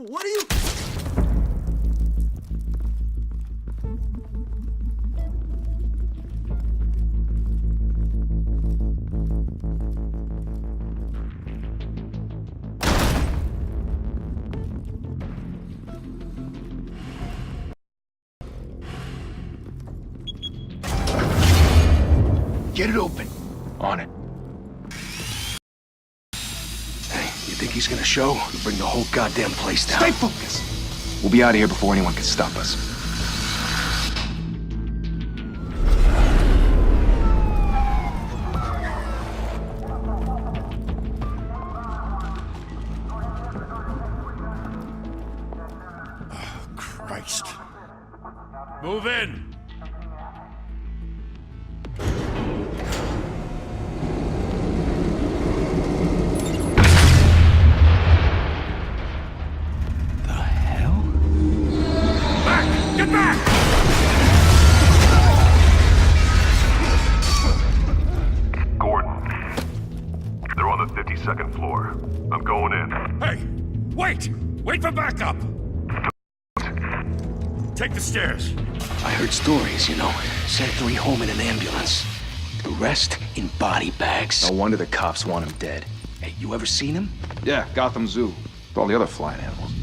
What are you... Get it open. On it. Hey, you think he's gonna show? We'll bring the whole goddamn place down. Stay focused! We'll be out of here before anyone can stop us. Oh, Christ. Move in! Get back! Gordon. They're on the 52nd floor. I'm going in. Hey! Wait! Wait for backup! Take the stairs. I heard stories, you know. Sent 3 home in an ambulance. The rest in body bags. No wonder the cops want him dead. Hey, you ever seen him? Yeah, Gotham Zoo. With all the other flying animals.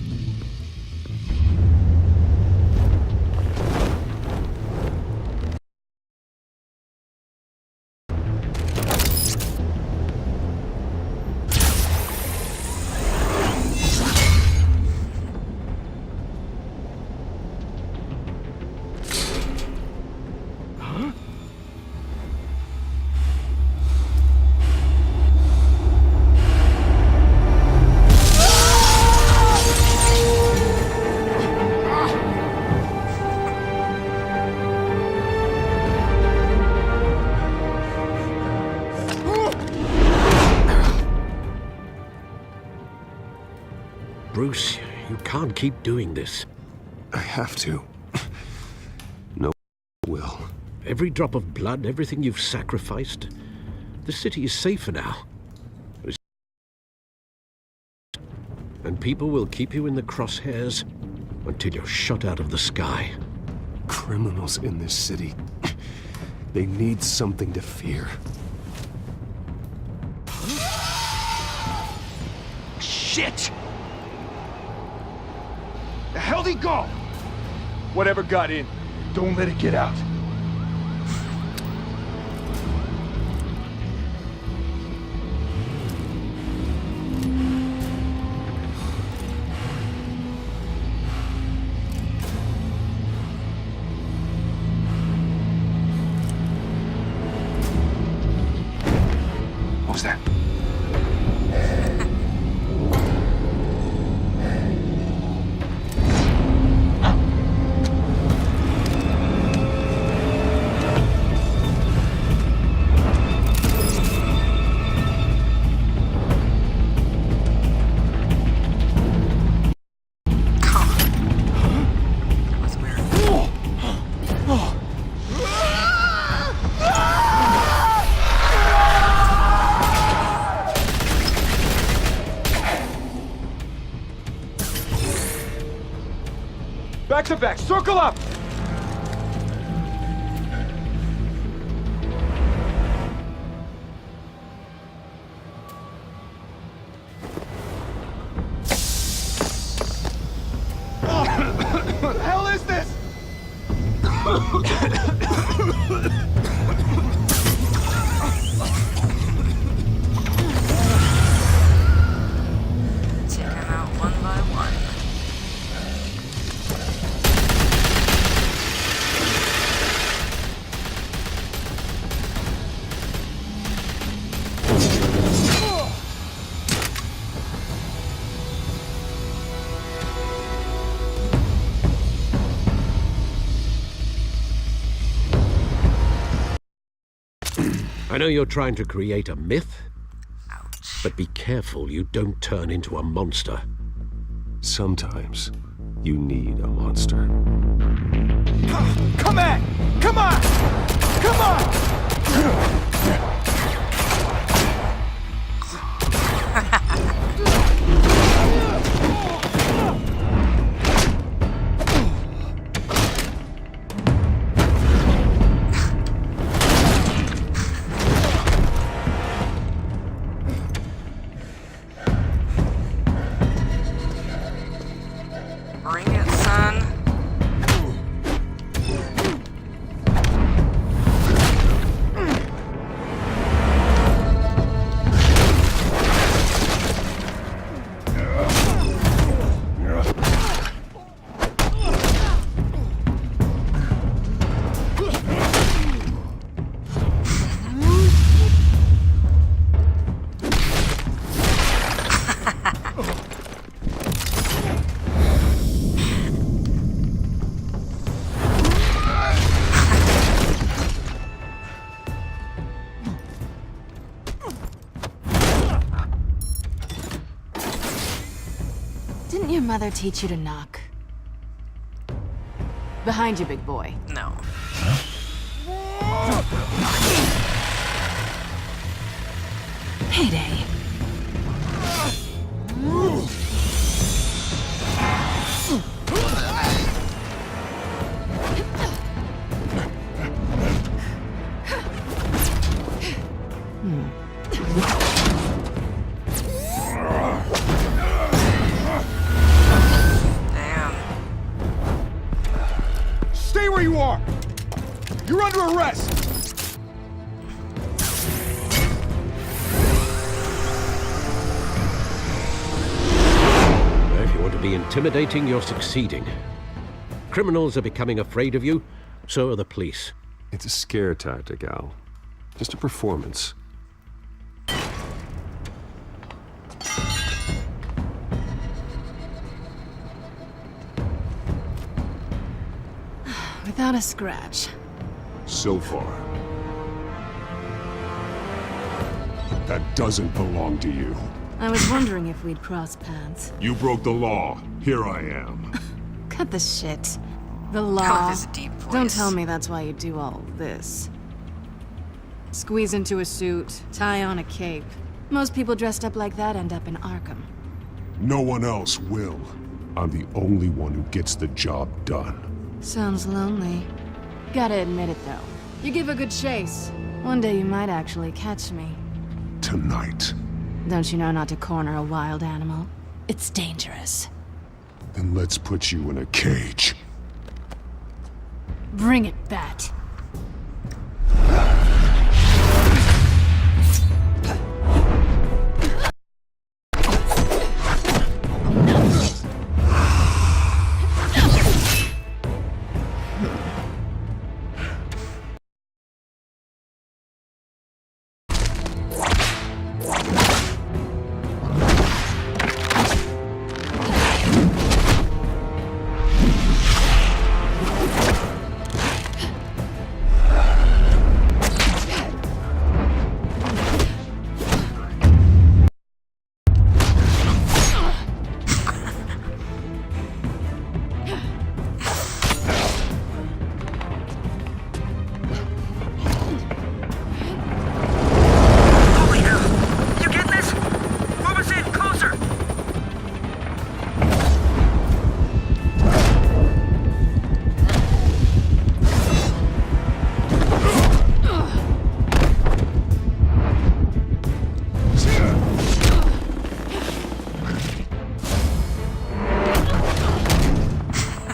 Bruce, you can't keep doing this. I have to. No will. Every drop of blood, everything you've sacrificed. The city is safer now. And people will keep you in the crosshairs until you're shot out of the sky. Criminals in this city. They need something to fear. Shit! The hell'd he go? Whatever got in, don't let it get out. What was that? Back to back, circle up! What the hell is this? Take them out one by one. I know you're trying to create a myth, Ouch. but be careful you don't turn into a monster. Sometimes you need a monster. Come on! Come on! Come on! mother teach you to knock? Behind you, big boy. No. Payday. Damn. Stay where you are! You're under arrest! If you want to be intimidating, you're succeeding. Criminals are becoming afraid of you, so are the police. It's a scare tactic, Al. Just a performance. Without a scratch. So far. That doesn't belong to you. I was wondering if we'd cross paths. You broke the law. Here I am. Cut the shit. The Oh, law. this deep voice. Don't tell me that's why you do all this. Squeeze into a suit, tie on a cape. Most people dressed up like that end up in Arkham. No one else will. I'm the only one who gets the job done. Sounds lonely. Gotta admit it, though. You give a good chase. One day you might actually catch me. Tonight. Don't you know not to corner a wild animal? It's dangerous. Then let's put you in a cage. Bring it, Bat.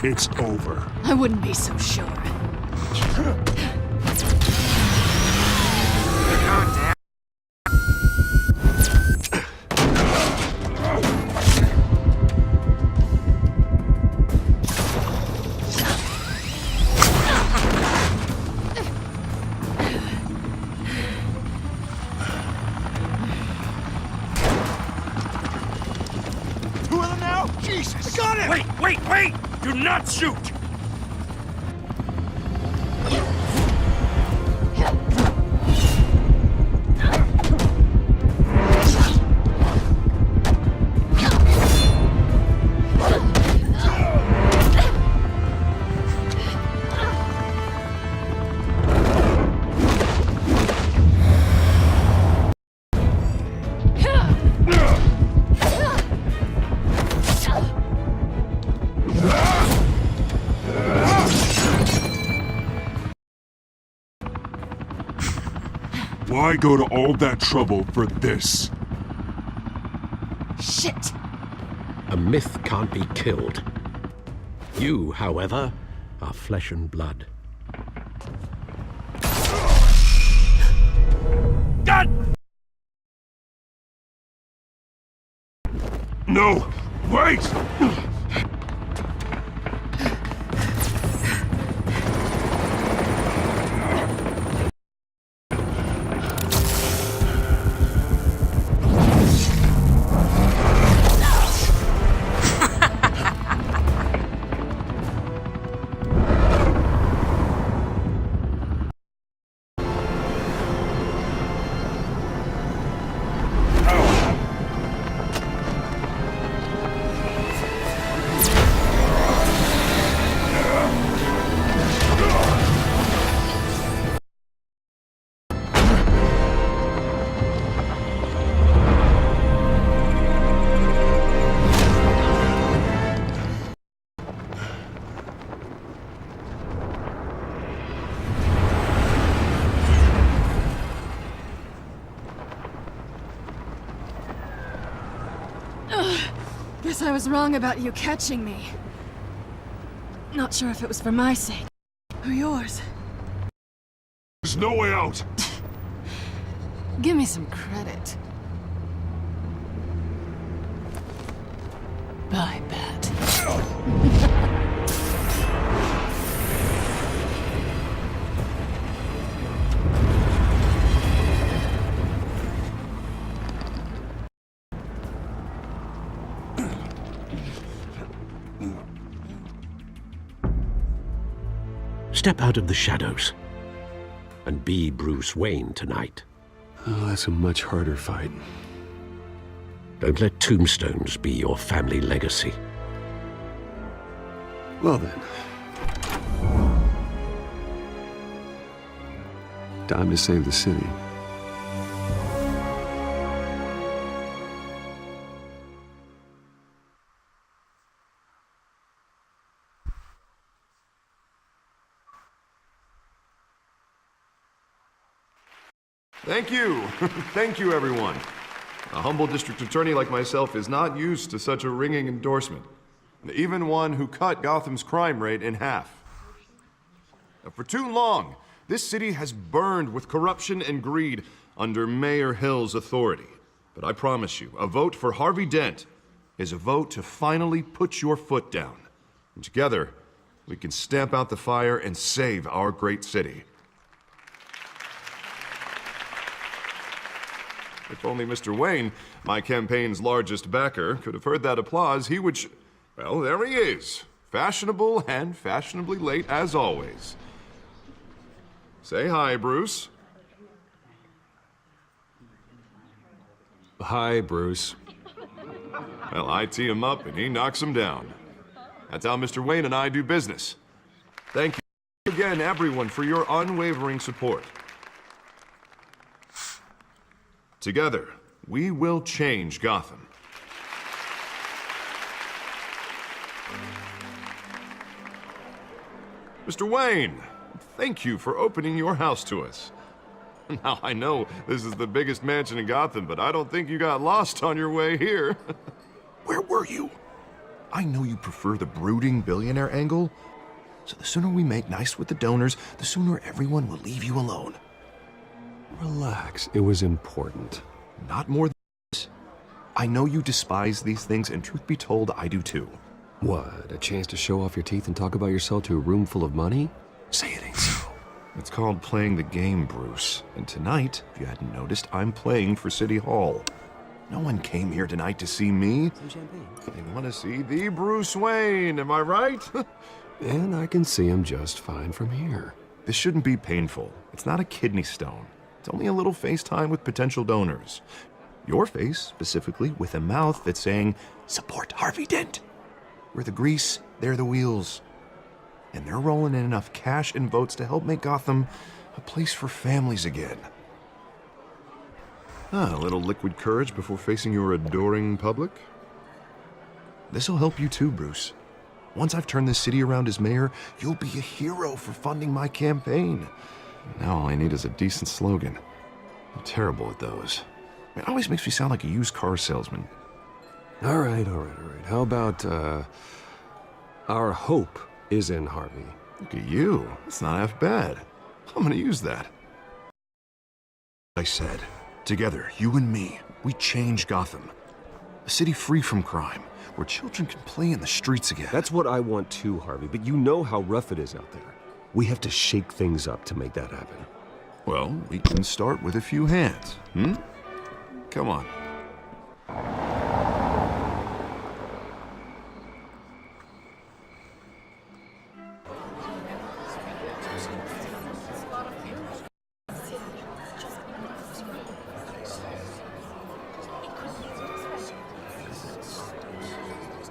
It's over. I wouldn't be so sure. Oh, damn. Two of them now? Jesus! Got it! Wait! Do not shoot! Why go to all that trouble for this? Shit! A myth can't be killed. You, however, are flesh and blood. God! No! Wait! Guess I was wrong about you catching me. Not sure if it was for my sake or yours. There's no way out! Give me some credit. Bye, Bat. Step out of the shadows and be Bruce Wayne tonight. Oh, that's a much harder fight. Don't let tombstones be your family legacy. Well then. Time to save the city. Thank you. Thank you, everyone. A humble district attorney like myself is not used to such a ringing endorsement. Even one who cut Gotham's crime rate in half. For too long, this city has burned with corruption and greed under Mayor Hill's authority. But I promise you, a vote for Harvey Dent is a vote to finally put your foot down. And together, we can stamp out the fire and save our great city. If only Mr. Wayne, my campaign's largest backer, could have heard that applause, he would well, there he is. Fashionable and fashionably late as always. Say hi, Bruce. Hi, Bruce. Well, I tee him up and he knocks him down. That's how Mr. Wayne and I do business. Thank you again, everyone, for your unwavering support. Together, we will change Gotham. Mr. Wayne, thank you for opening your house to us. Now, I know this is the biggest mansion in Gotham, but I don't think you got lost on your way here. Where were you? I know you prefer the brooding billionaire angle, so the sooner we make nice with the donors, the sooner everyone will leave you alone. Relax, it was important. Not more than this. I know you despise these things, and truth be told, I do too. What, a chance to show off your teeth and talk about yourself to a room full of money? Say it ain't so. It's called playing the game, Bruce. And tonight, if you hadn't noticed, I'm playing for City Hall. No one came here tonight to see me. Some champagne. They want to see the Bruce Wayne, am I right? And I can see him just fine from here. This shouldn't be painful. It's not a kidney stone. It's only a little FaceTime with potential donors. Your face, specifically, with a mouth that's saying, support Harvey Dent. We're the grease, they're the wheels. And they're rolling in enough cash and votes to help make Gotham a place for families again. A little liquid courage before facing your adoring public. This'll help you too, Bruce. Once I've turned this city around as mayor, you'll be a hero for funding my campaign. Now all I need is a decent slogan. I'm terrible at those. It always makes me sound like a used car salesman. All right. How about, our hope is in Harvey? Look at you. It's not half bad. I'm gonna use that. I said, together, you and me, we change Gotham. A city free from crime, where children can play in the streets again. That's what I want too, Harvey, but you know how rough it is out there. We have to shake things up to make that happen. Well, we can start with a few hands, Come on.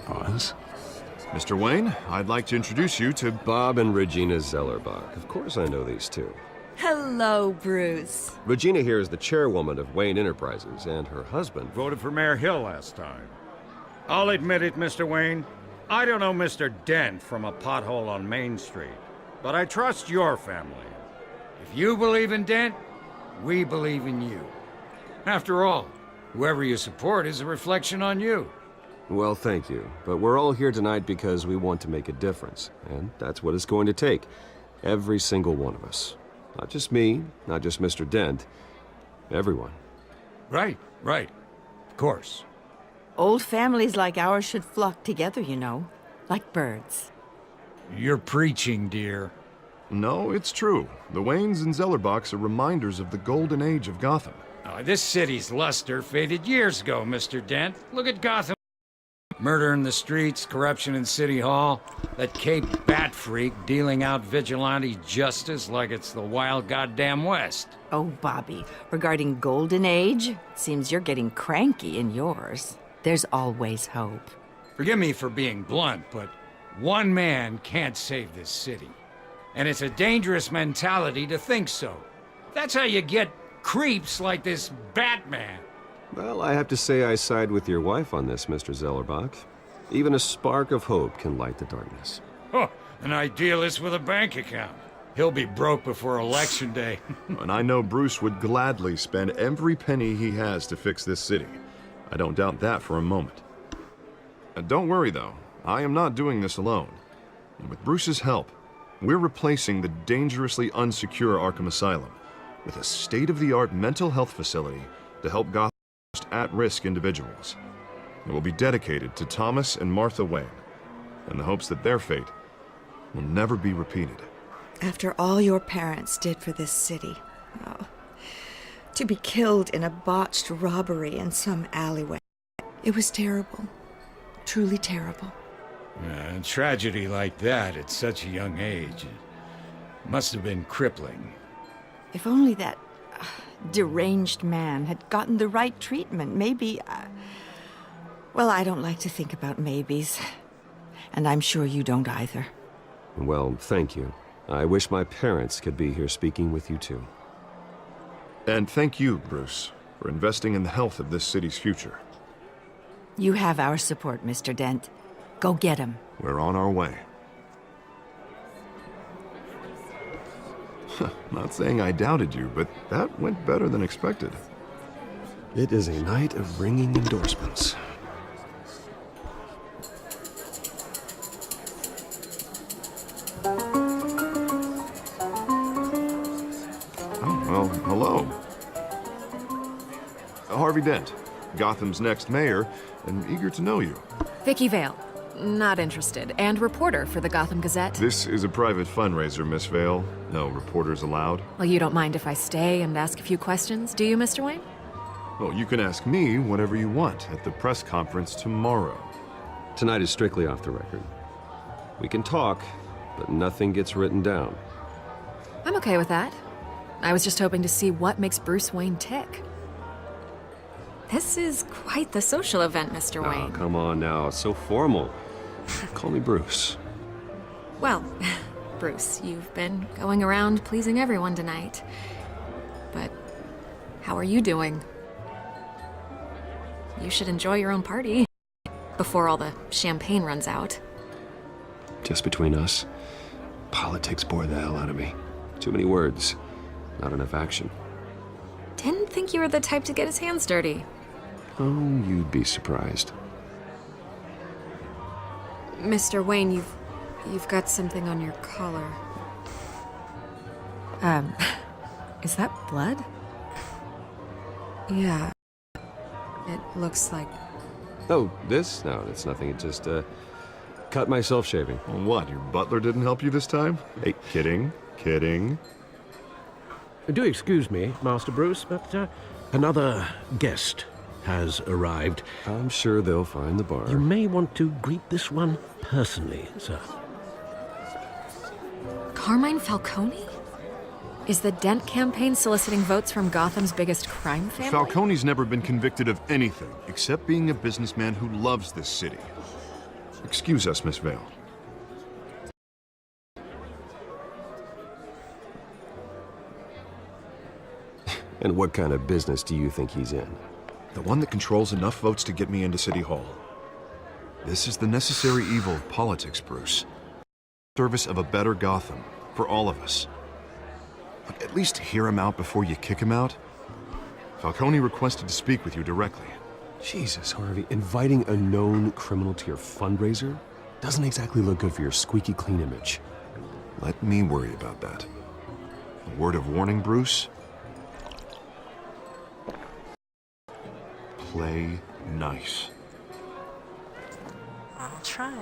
Pause. Mr. Wayne, I'd like to introduce you to Bob and Regina Zellerbach. Of course I know these two. Hello, Bruce. Regina here is the chairwoman of Wayne Enterprises, and her husband... Voted for Mayor Hill last time. I'll admit it, Mr. Wayne. I don't know Mr. Dent from a pothole on Main Street, but I trust your family. If you believe in Dent, we believe in you. After all, whoever you support is a reflection on you. Well, thank you. But we're all here tonight because we want to make a difference. And that's what it's going to take. Every single one of us. Not just me, not just Mr. Dent. Everyone. Right. Of course. Old families like ours should flock together, you know, like birds. You're preaching, dear. No, it's true. The Waynes and Zellerbachs are reminders of the golden age of Gotham. This city's luster faded years ago, Mr. Dent. Look at Gotham. Murder in the streets, corruption in City Hall, that Cape Bat freak dealing out vigilante justice like it's the wild goddamn West. Oh, Bobby, regarding Golden Age, seems you're getting cranky in yours. There's always hope. Forgive me for being blunt, but one man can't save this city. And it's a dangerous mentality to think so. That's how you get creeps like this Batman. Well, I have to say I side with your wife on this, Mr. Zellerbach. Even a spark of hope can light the darkness. Oh, an idealist with a bank account. He'll be broke before Election Day. And I know Bruce would gladly spend every penny he has to fix this city. I don't doubt that for a moment. Don't worry, though. I am not doing this alone. And with Bruce's help, we're replacing the dangerously unsecure Arkham Asylum with a state-of-the-art mental health facility to help Gotham's most at-risk individuals. It will be dedicated to Thomas and Martha Wayne, in the hopes that their fate will never be repeated. After all your parents did for this city, to be killed in a botched robbery in some alleyway, it was terrible. Truly terrible. A tragedy like that at such a young age, it must have been crippling. If only that deranged man had gotten the right treatment, maybe... Well, I don't like to think about maybes. And I'm sure you don't either. Well, thank you. I wish my parents could be here speaking with you too. And thank you, Bruce, for investing in the health of this city's future. You have our support, Mr. Dent. Go get him. We're on our way. Not saying I doubted you, but that went better than expected. It is a night of ringing endorsements. Oh, well, hello. Harvey Dent, Gotham's next mayor, and eager to know you. Vicky Vale. Not interested. And reporter for the Gotham Gazette. This is a private fundraiser, Miss Vale. No reporters allowed. Well, you don't mind if I stay and ask a few questions, do you, Mr. Wayne? Well, you can ask me whatever you want at the press conference tomorrow. Tonight is strictly off the record. We can talk, but nothing gets written down. I'm okay with that. I was just hoping to see what makes Bruce Wayne tick. This is quite the social event, Mr. Wayne. Oh, come on now. It's so formal. Call me Bruce. Well, Bruce, you've been going around pleasing everyone tonight. But how are you doing? You should enjoy your own party before all the champagne runs out. Just between us, politics bore the hell out of me. Too many words, not enough action. Didn't think you were the type to get his hands dirty. Oh, you'd be surprised. Mr. Wayne, you've got something on your collar. Is that blood? Yeah. It looks like... Oh, this? No, it's nothing. It just, cut myself shaving. Well, what, your butler didn't help you this time? Hey, kidding. Do excuse me, Master Bruce, but another guest has arrived. I'm sure they'll find the bar. You may want to greet this one personally, sir. Carmine Falcone? Is the Dent campaign soliciting votes from Gotham's biggest crime family? Falcone's never been convicted of anything except being a businessman who loves this city. Excuse us, Miss Vale. And what kind of business do you think he's in? The one that controls enough votes to get me into City Hall. This is the necessary evil of politics, Bruce. Service of a better Gotham, for all of us. Look, at least hear him out before you kick him out. Falcone requested to speak with you directly. Jesus, Harvey, inviting a known criminal to your fundraiser doesn't exactly look good for your squeaky clean image. Let me worry about that. A word of warning, Bruce? Play nice. I'll try.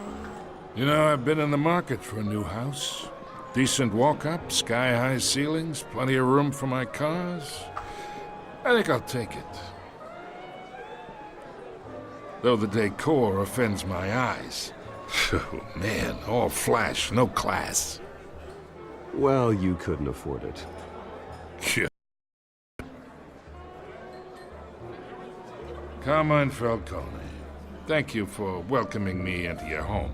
You know, I've been in the market for a new house. Decent walk-up, sky-high ceilings, plenty of room for my cars. I think I'll take it. Though the decor offends my eyes. Oh, man, all flash, no class. Well, you couldn't afford it. Yeah. Carmine Falcone, thank you for welcoming me into your home.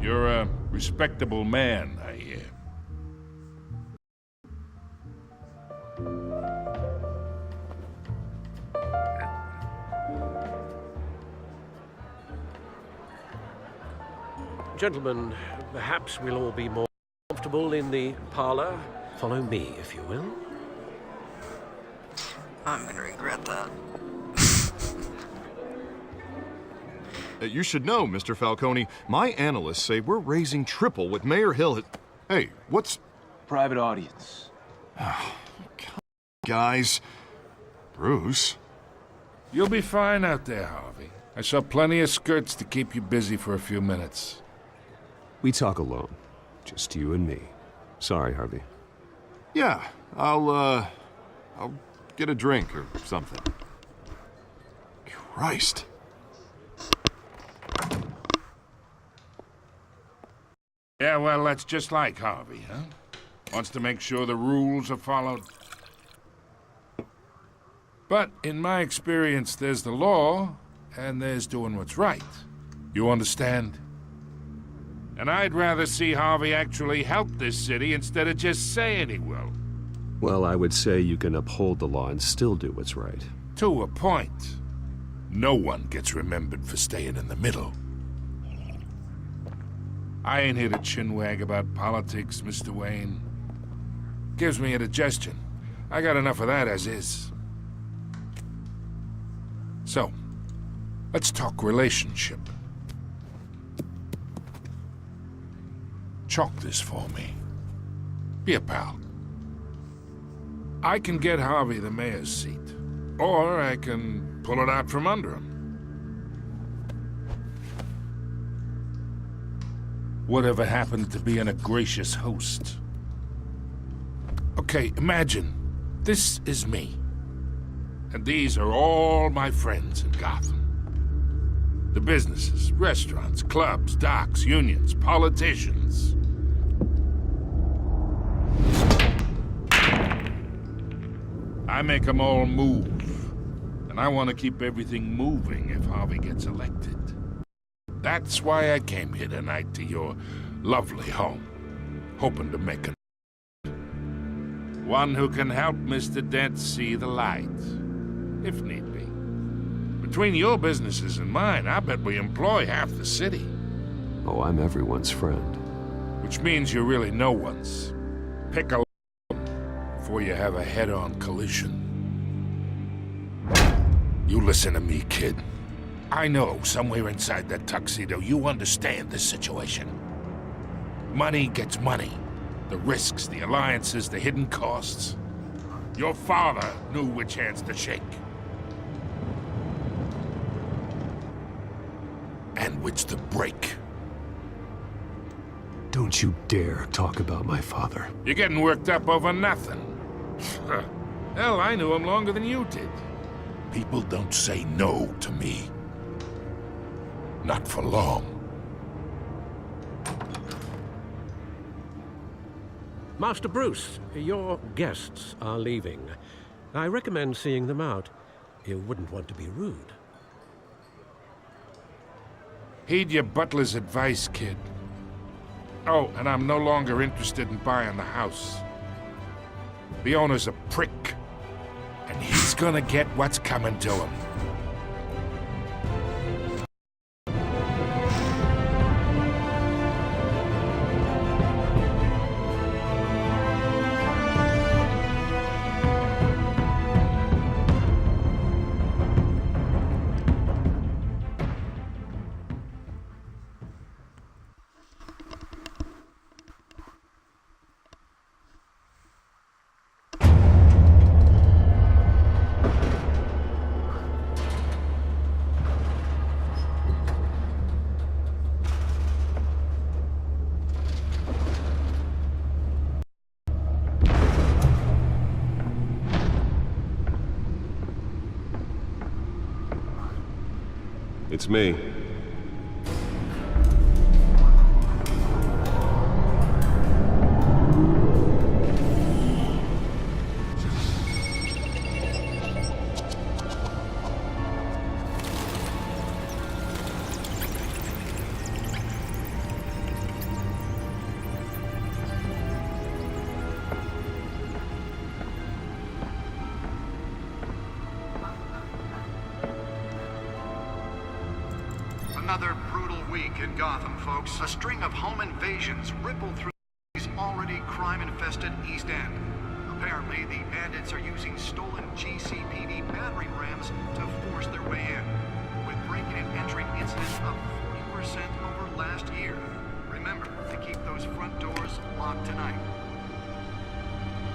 You're a respectable man, I hear. Gentlemen, perhaps we'll all be more comfortable in the parlor. Follow me, if you will. I'm gonna regret that. You should know, Mr. Falcone, my analysts say we're raising triple what Mayor Hill had... Hey, what's... Private audience. Guys... Bruce... You'll be fine out there, Harvey. I saw plenty of skirts to keep you busy for a few minutes. We talk alone. Just you and me. Sorry, Harvey. Yeah, I'll get a drink or something. Christ. Yeah, well, that's just like Harvey, huh? Wants to make sure the rules are followed. But in my experience, there's the law, and there's doing what's right. You understand? And I'd rather see Harvey actually help this city instead of just saying he will. Well, I would say you can uphold the law and still do what's right. To a point. No one gets remembered for staying in the middle. I ain't here to chinwag about politics, Mr. Wayne. Gives me indigestion. I got enough of that as is. So, let's talk relationship. Chalk this for me. Be a pal. I can get Harvey the mayor's seat, or I can pull it out from under him. Whatever happened to being a gracious host? Okay, imagine, this is me. And these are all my friends in Gotham. The businesses, restaurants, clubs, docks, unions, politicians. I make them all move. And I want to keep everything moving if Harvey gets elected. That's why I came here tonight to your lovely home, hoping to make a one who can help Mr. Dent see the light, if need be. Between your businesses and mine, I bet we employ half the city. Oh, I'm everyone's friend. Which means you're really no one's. Pick a before you have a head-on collision. You listen to me, kid. I know somewhere inside that tuxedo you understand this situation. Money gets money. The risks, the alliances, the hidden costs. Your father knew which hands to shake. And which to break. Don't you dare talk about my father. You're getting worked up over nothing. Hell, I knew him longer than you did. People don't say no to me. Not for long. Master Bruce, your guests are leaving. I recommend seeing them out. You wouldn't want to be rude. Heed your butler's advice, kid. Oh, and I'm no longer interested in buying the house. The owner's a prick, and he's gonna get what's coming to him. It's me. Another brutal week in Gotham, folks. A string of home invasions ripple through the already crime-infested East End. Apparently, the bandits are using stolen GCPD battering rams to force their way in, with breaking and entering incidents up 40% over last year. Remember to keep those front doors locked tonight.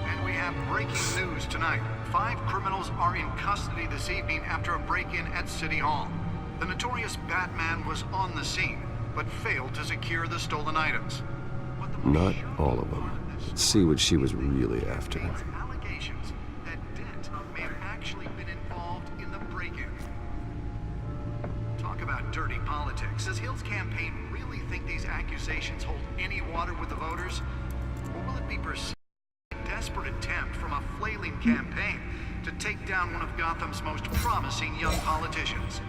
And we have breaking news tonight. 5 criminals are in custody this evening after a break-in at City Hall. The notorious Batman was on the scene, but failed to secure the stolen items. Not all of them. Let's see what she was really after. Allegations that Dent may have actually been involved in the break-in. Talk about dirty politics. Does Hill's campaign really think these accusations hold any water with the voters? Or will it be perceived as a desperate attempt from a flailing campaign to take down one of Gotham's most promising young politicians?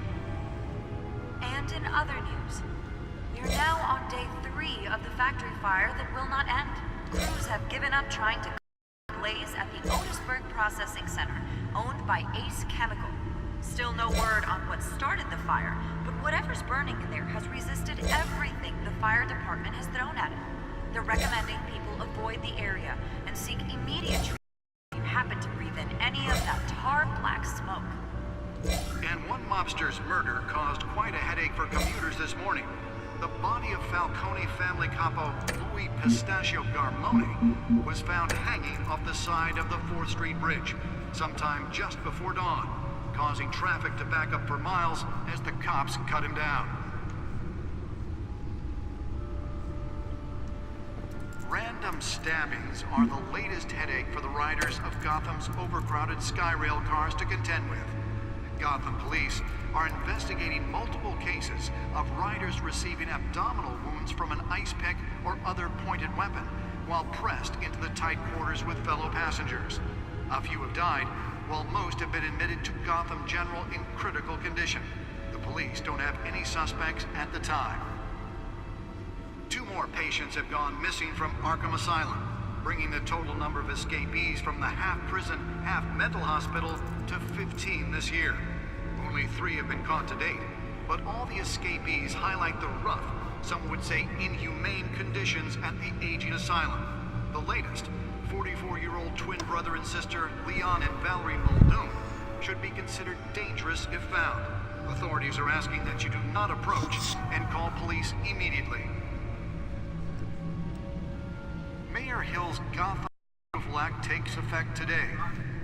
And in other news, we're now on day 3 of the factory fire that will not end. Crews have given up trying to blaze at the Otisburg Processing Center, owned by Ace Chemical. Still no word on what started the fire, but whatever's burning in there has resisted everything the fire department has thrown at it. They're recommending people avoid the area and seek immediate treatment if you happen to breathe in any of that tar black smoke. And one mobster's murder caused quite a headache for commuters this morning. The body of Falcone family capo Louis Pistachio Garmone was found hanging off the side of the 4th Street Bridge sometime just before dawn, causing traffic to back up for miles as the cops cut him down. Random stabbings are the latest headache for the riders of Gotham's overcrowded Skyrail cars to contend with. Gotham police are investigating multiple cases of riders receiving abdominal wounds from an ice pick or other pointed weapon while pressed into the tight quarters with fellow passengers. A few have died, while most have been admitted to Gotham General in critical condition. The police don't have any suspects at the time. 2 more patients have gone missing from Arkham Asylum, bringing the total number of escapees from the half-prison, half-mental hospital to 15 this year. Only 3 have been caught to date, but all the escapees highlight the rough, some would say inhumane conditions at the aging asylum. The latest, 44-year-old twin brother and sister Leon and Valerie Muldoon, should be considered dangerous if found. Authorities are asking that you do not approach and call police immediately. Mayor Hill's Gotham Act takes effect today,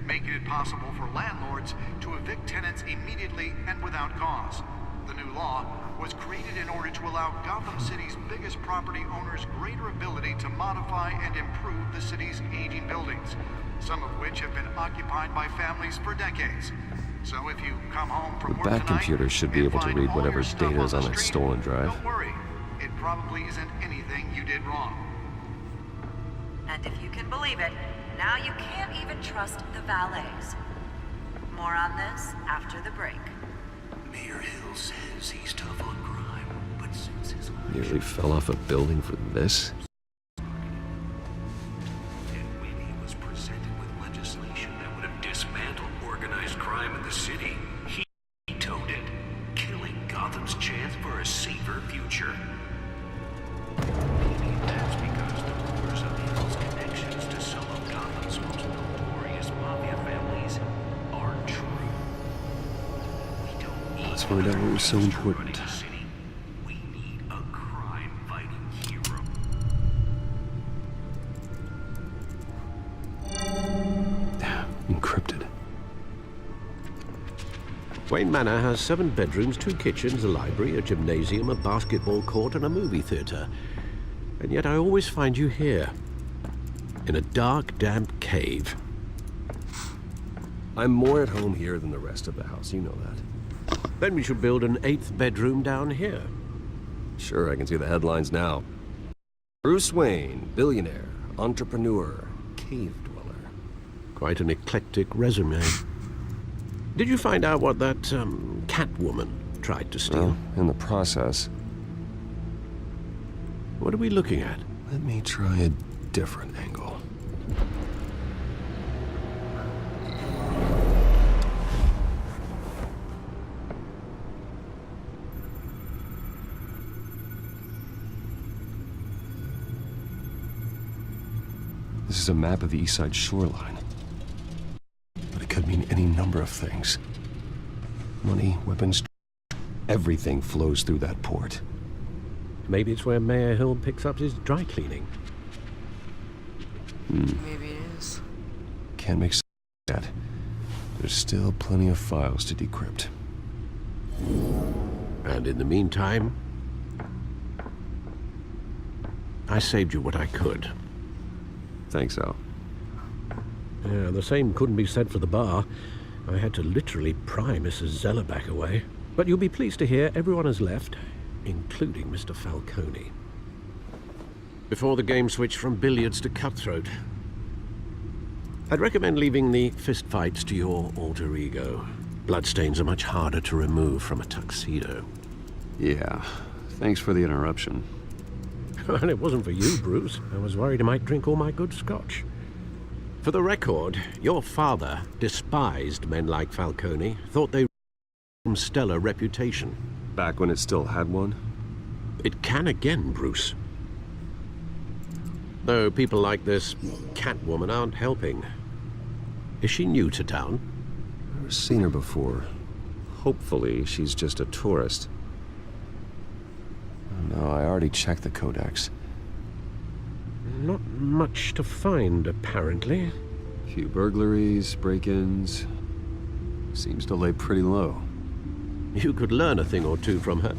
making it possible for landlords to evict tenants immediately and without cause. The new law was created in order to allow Gotham City's biggest property owners greater ability to modify and improve the city's aging buildings, some of which have been occupied by families for decades. So if you come home from work The Bat tonight computer should be and able to find read all whatever your stuff data is on the that street, stolen drive. Don't worry, it probably isn't anything you did wrong. And if you can believe it, now you can't even trust the valets. More on this after the break. Mayor Hill says he's tough on crime, but since his Nearly fell off a building for this? and when he was presented with legislation that would have dismantled organized crime in the city, he vetoed it, killing Gotham's chance for a safer future. Maybe that's because the rumors of Hill's connections to some of Gotham's most notorious mafia families aren't true. We don't need Let's find out what was so important. the city. We need a crime-fighting hero. Encrypted. Wayne Manor has 7 bedrooms, 2 kitchens, a library, a gymnasium, a basketball court, and a movie theater. And yet I always find you here, in a dark, damp cave. I'm more at home here than the rest of the house, you know that. Then we should build an 8th bedroom down here. Sure, I can see the headlines now. Bruce Wayne, billionaire, entrepreneur, cave dweller. Quite an eclectic resume. Did you find out what that, Catwoman tried to steal? Well, in the process. What are we looking at? Let me try a different angle. This is a map of the East Side shoreline. But it could mean any number of things. Money, weapons, everything flows through that port. Maybe it's where Mayor Hill picks up his dry cleaning. Maybe it is. Can't make sense of that. There's still plenty of files to decrypt. And in the meantime, I saved you what I could. Thanks, Al. Yeah, the same couldn't be said for the bar. I had to literally pry Mrs. Zellerback away. But you'll be pleased to hear everyone has left, including Mr. Falcone. Before the game switched from billiards to cutthroat. I'd recommend leaving the fistfights to your alter ego. Bloodstains are much harder to remove from a tuxedo. Yeah, thanks for the interruption. And it wasn't for you, Bruce. I was worried I might drink all my good scotch. For the record, your father despised men like Falcone, thought they from stellar reputation. Back when it still had one? It can again, Bruce. Though people like this Catwoman aren't helping. Is she new to town? I've never seen her before. Hopefully, she's just a tourist. No, I already checked the codex. Not much to find, apparently. Few burglaries, break-ins. Seems to lay pretty low. You could learn a thing or two from her.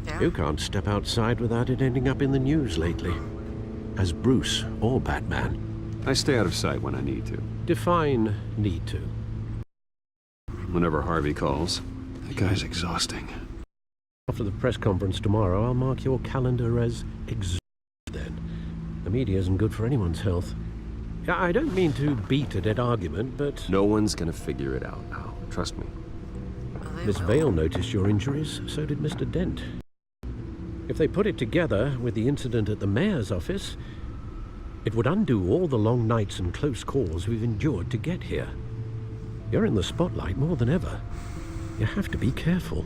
Yeah? You can't step outside without it ending up in the news lately. As Bruce or Batman. I stay out of sight when I need to. Define need to. Whenever Harvey calls. That guy's exhausting. After the press conference tomorrow, I'll mark your calendar as exhausted then. The media isn't good for anyone's health. I don't mean to beat a dead argument, but... No one's gonna figure it out now. Trust me. Miss Vale noticed your injuries, so did Mr. Dent. If they put it together with the incident at the mayor's office, it would undo all the long nights and close calls we've endured to get here. You're in the spotlight more than ever. You have to be careful.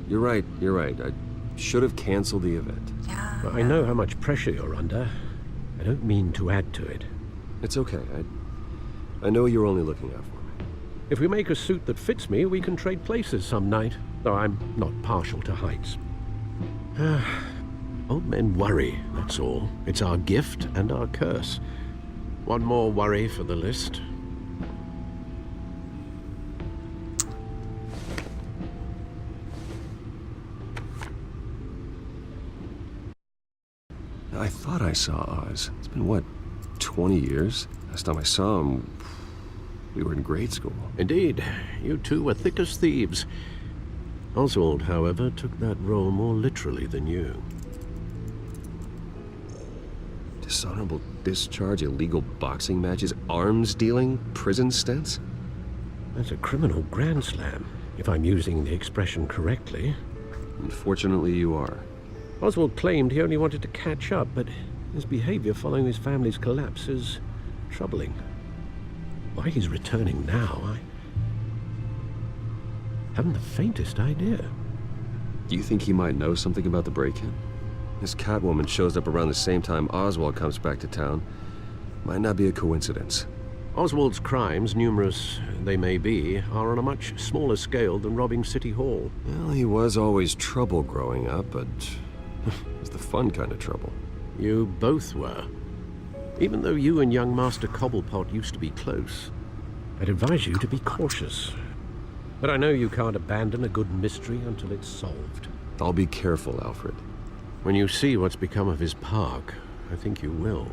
You're right. I should have canceled the event. I know how much pressure you're under. I don't mean to add to it. It's okay. I know you're only looking out for me. If we make a suit that fits me, we can trade places some night, though I'm not partial to heights. Old men worry, that's all. It's our gift and our curse. One more worry for the list. I thought I saw Oz. It's been, what, 20 years? Last time I saw him, we were in grade school. Indeed. You two were thick as thieves. Oswald, however, took that role more literally than you. Dishonorable discharge, illegal boxing matches, arms dealing, prison stints? That's a criminal grand slam, if I'm using the expression correctly. Unfortunately, you are. Oswald claimed he only wanted to catch up, but his behavior following his family's collapse is troubling. Why he's returning now, I haven't the faintest idea. Do you think he might know something about the break-in? This Catwoman shows up around the same time Oswald comes back to town. Might not be a coincidence. Oswald's crimes, numerous they may be, are on a much smaller scale than robbing City Hall. Well, he was always trouble growing up, but it's the fun kind of trouble. You both were. Even though you and young Master Cobblepot used to be close, I'd advise you to be cautious. But I know you can't abandon a good mystery until it's solved. I'll be careful, Alfred. When you see what's become of his park, I think you will.